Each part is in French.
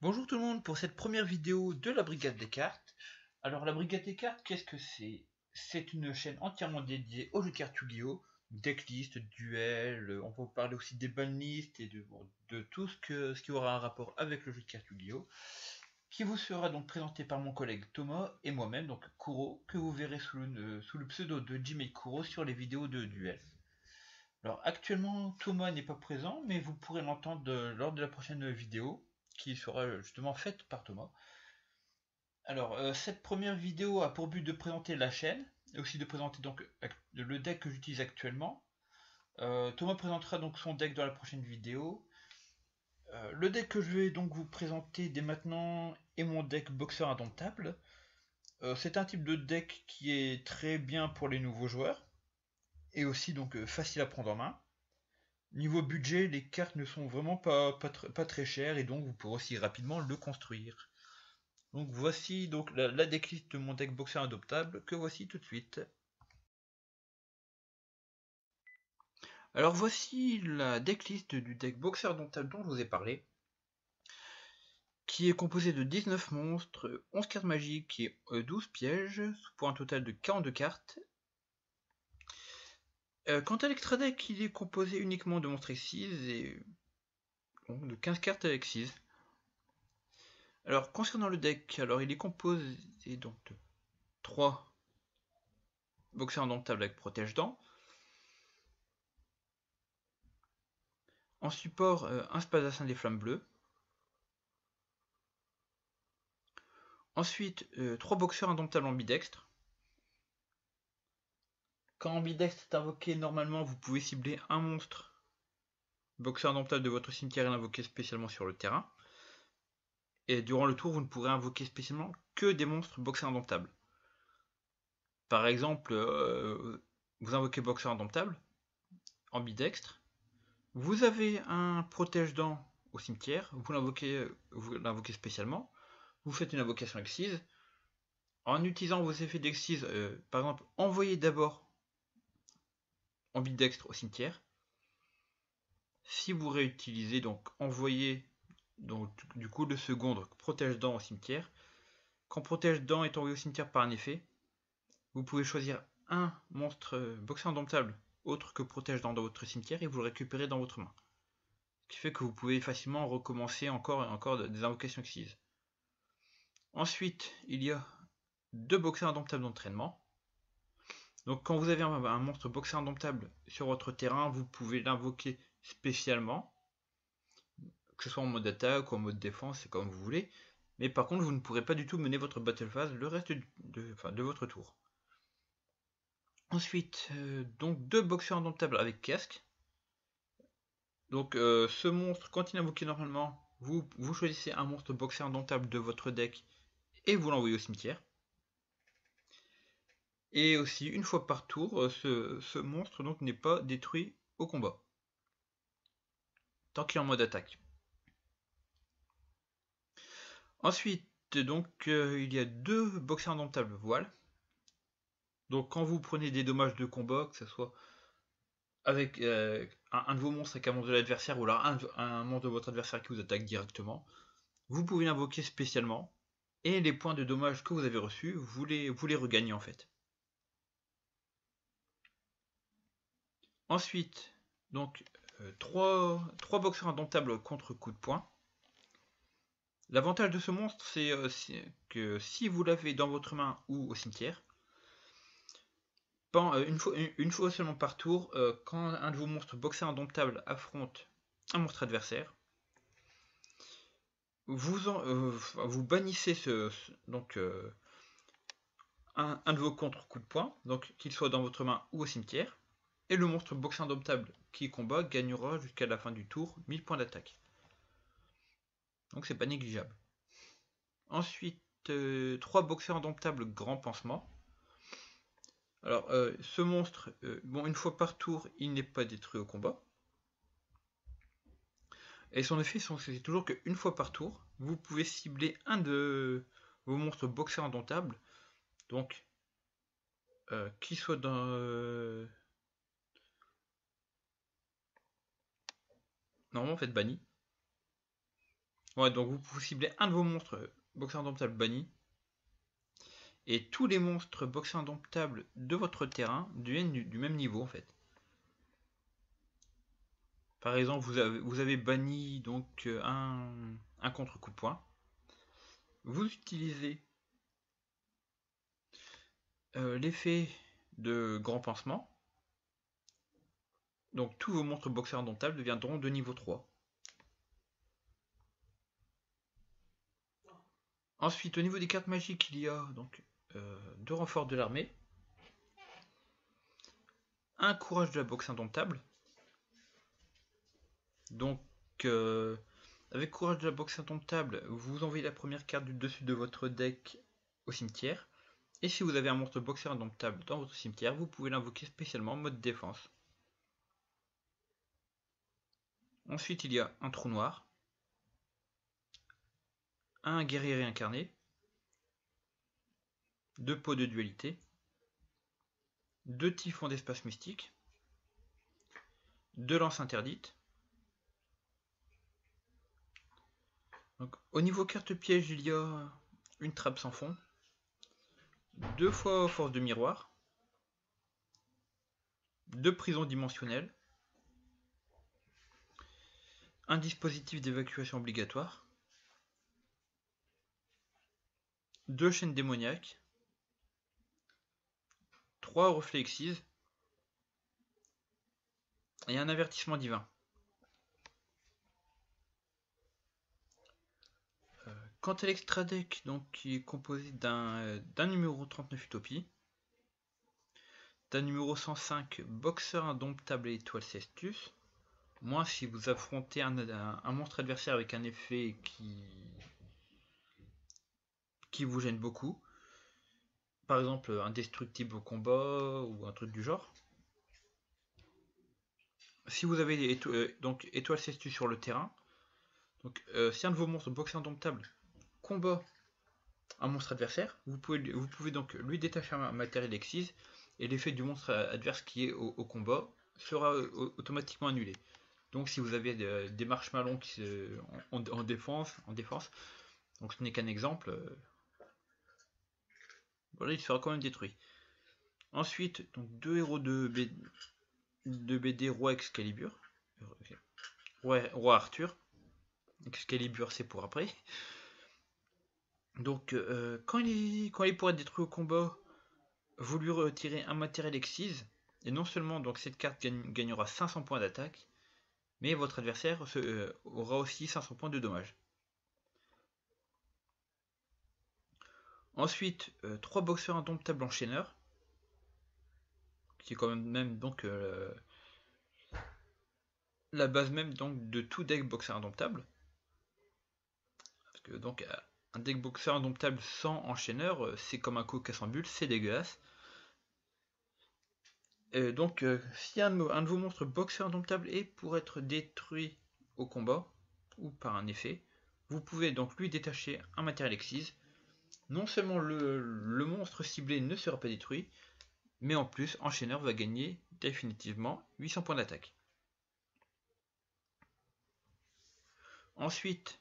Bonjour tout le monde pour cette première vidéo de la Brigade des cartes. Alors la Brigade des cartes, qu'est-ce que c'est? C'est une chaîne entièrement dédiée aux jeux de cartes Yu-Gi-Oh! Decklist, duels, on peut parler aussi des banlists et de tout ce qui aura un rapport avec le jeu de cartes Yu-Gi-Oh! Qui vous sera donc présenté par mon collègue Thomas et moi-même, donc Kuro, que vous verrez sous le pseudo de Jimmy Kuro sur les vidéos de duels. Alors actuellement Thomas n'est pas présent, mais vous pourrez l'entendre lors de la prochaine vidéo qui sera justement faite par Thomas. Alors cette première vidéo a pour but de présenter la chaîne et aussi de présenter donc le deck que j'utilise actuellement. Thomas présentera donc son deck dans la prochaine vidéo. Le deck que je vais donc vous présenter dès maintenant est mon deck Boxer Indomptable. C'est un type de deck qui est très bien pour les nouveaux joueurs et aussi donc facile à prendre en main. Niveau budget, les cartes ne sont vraiment pas très chères et donc vous pourrez aussi rapidement le construire. Donc voici donc la decklist de mon deck Boxer Indomptable que voici tout de suite. Alors voici la decklist du deck Boxer Indomptable dont je vous ai parlé, qui est composé de 19 monstres, 11 cartes magiques et 12 pièges, pour un total de 42 cartes. Quant à l'extra deck, il est composé uniquement de monstres excises et donc, de 15 cartes excises. Alors concernant le deck, alors il est composé donc de 3 Boxer Indomptable avec Protège-Dents. En support, un Spadassin des Flammes Bleues. Ensuite, 3 boxeurs indomptables ambidextres. Quand ambidextre est invoqué, normalement vous pouvez cibler un monstre boxeur indomptable de votre cimetière et l'invoquer spécialement sur le terrain. Et durant le tour, vous ne pourrez invoquer spécialement que des monstres boxeurs indomptables. Par exemple, vous invoquez boxeur indomptable, ambidextre. Vous avez un protège-dents au cimetière, vous l'invoquez spécialement. Vous faites une invocation excise. En utilisant vos effets d'excise, par exemple, envoyez d'abord ambidextre au cimetière. Si vous réutilisez, donc envoyez donc, du coup le second protège-dents au cimetière. Quand protège-dents est envoyé au cimetière par un effet, vous pouvez choisir un monstre boxer indomptable autre que protège-dents dans votre cimetière et vous le récupérez dans votre main. Ce qui fait que vous pouvez facilement recommencer encore et encore des invocations excises. Ensuite, il y a 2 boxers indomptables d'entraînement. Donc quand vous avez un monstre boxer indomptable sur votre terrain, vous pouvez l'invoquer spécialement, que ce soit en mode attaque ou en mode défense, c'est comme vous voulez. Mais par contre, vous ne pourrez pas du tout mener votre battle phase le reste de votre tour. Ensuite, donc 2 boxeurs indomptables avec casque. Donc ce monstre, quand il est invoqué normalement, vous choisissez un monstre boxeur indomptable de votre deck et vous l'envoyez au cimetière. Et aussi, une fois par tour, ce monstre donc n'est pas détruit au combat. Tant qu'il est en mode attaque. Ensuite, donc, il y a 2 boxeurs indomptables voile. Donc quand vous prenez des dommages de combat, que ce soit avec un de vos monstres avec un monstre de l'adversaire ou alors un monstre de votre adversaire qui vous attaque directement, vous pouvez l'invoquer spécialement et les points de dommage que vous avez reçus, vous les regagnez en fait. Ensuite, donc 3 boxeurs indomptables contre coup de poing. L'avantage de ce monstre, c'est que si vous l'avez dans votre main ou au cimetière, une fois seulement par tour, quand un de vos monstres boxers indomptables affronte un monstre adversaire, vous bannissez donc un de vos contre-coups de poing, donc qu'il soit dans votre main ou au cimetière, et le monstre boxer indomptable qui combat gagnera jusqu'à la fin du tour 1000 points d'attaque. Donc c'est pas négligeable. Ensuite, 3 boxeurs indomptables grand pansement. Alors, ce monstre, bon, une fois par tour, il n'est pas détruit au combat. Et son effet, c'est toujours qu'une fois par tour, vous pouvez cibler un de vos monstres boxers indomptables. Donc, qui soit dans. Normalement, en fait, banni. Ouais, donc vous pouvez cibler un de vos monstres boxeur indomptable bannis. Et tous les monstres boxeurs indomptables de votre terrain deviennent du même niveau en fait. Par exemple, vous avez banni donc un contre-coup de poing. Vous utilisez l'effet de grand pansement. Donc tous vos monstres boxeurs indomptables deviendront de niveau 3. Ensuite, au niveau des cartes magiques, il y a donc 2 renforts de l'armée, un courage de la boxe indomptable. Donc, avec courage de la boxe indomptable, vous envoyez la première carte du dessus de votre deck au cimetière. Et si vous avez un monstre boxeur indomptable dans votre cimetière, vous pouvez l'invoquer spécialement en mode défense. Ensuite, il y a un trou noir, un guerrier réincarné, 2 pots de dualité, 2 typhons d'espace mystique, 2 lances interdites. Donc, au niveau carte piège, il y a une trappe sans fond, 2 fois force de miroir, 2 prisons dimensionnelles, un dispositif d'évacuation obligatoire, 2 chaînes démoniaques, 3 reflets excises et un avertissement divin. Quant à l'extra deck, donc, qui est composé d'un numéro 39 Utopie, d'un numéro 105 Boxeur indomptable et étoile Cestus, moins si vous affrontez un monstre adversaire avec un effet qui vous gêne beaucoup, par exemple indestructible au combat ou un truc du genre. Si vous avez donc étoile Cestus sur le terrain, donc si un de vos monstres boxeur indomptable combat un monstre adversaire, vous pouvez donc lui détacher un matériel exquise et l'effet du monstre adverse qui est au combat sera automatiquement annulé. Donc si vous avez des marshmallows en défense, donc ce n'est qu'un exemple, voilà, il sera quand même détruit. Ensuite, donc 2 héros de BD Roi Excalibur, Roi Arthur, Excalibur c'est pour après. Donc quand il pourra être détruit au combat, vous lui retirez un matériel exquise, et non seulement donc cette carte gagnera 500 points d'attaque, mais votre adversaire aura aussi 500 points de dommage. Ensuite, 3 boxeurs indomptables enchaîneurs, qui est quand même donc la base même donc de tout deck boxeur indomptable. Parce que donc un deck boxeur indomptable sans enchaîneur, c'est comme un coca sans bulle, c'est dégueulasse. Donc si un de vos monstres boxeur indomptable est pour être détruit au combat, ou par un effet, vous pouvez donc lui détacher un matériel exquise. Non seulement le monstre ciblé ne sera pas détruit, mais en plus, enchaîneur va gagner définitivement 800 points d'attaque. Ensuite,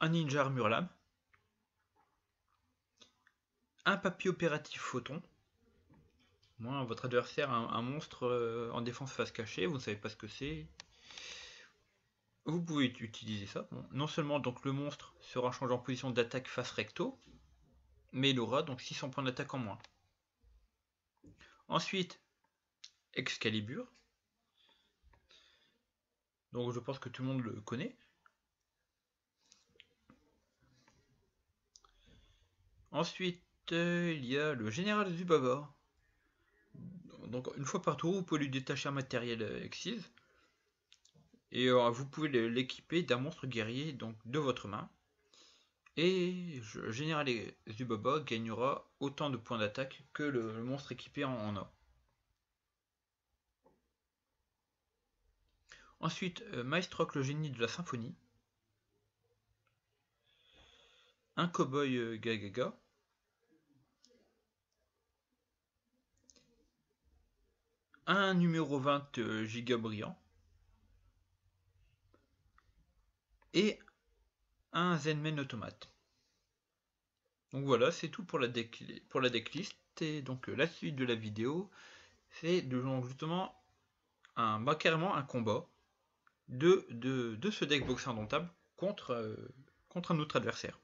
un ninja armure lame, un papier opératif photon. Moi, votre adversaire a un monstre en défense face cachée, vous ne savez pas ce que c'est. Vous pouvez utiliser ça. Bon, non seulement donc le monstre sera changé en position d'attaque face recto, mais il aura donc 600 points d'attaque en moins. Ensuite, Excalibur. Donc je pense que tout le monde le connaît. Ensuite, il y a le général Zubaba. Donc une fois par tour, vous pouvez lui détacher un matériel exquise. Et vous pouvez l'équiper d'un monstre guerrier donc de votre main. Et le général Zubaba gagnera autant de points d'attaque que le monstre équipé en a. Ensuite, Maestroc, le génie de la symphonie. Un cowboy Gagaga. Un numéro 20 Giga Brillant. Et un Zenmain automate. Donc voilà, c'est tout pour la decklist. Et donc la suite de la vidéo, c'est justement carrément un combat de ce deck box indomptable contre un autre adversaire.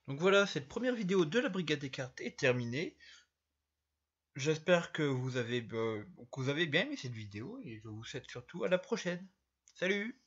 Donc voilà, cette première vidéo de la Brigade des Cartes est terminée. J'espère que vous avez bien aimé cette vidéo et je vous souhaite surtout à la prochaine. Salut!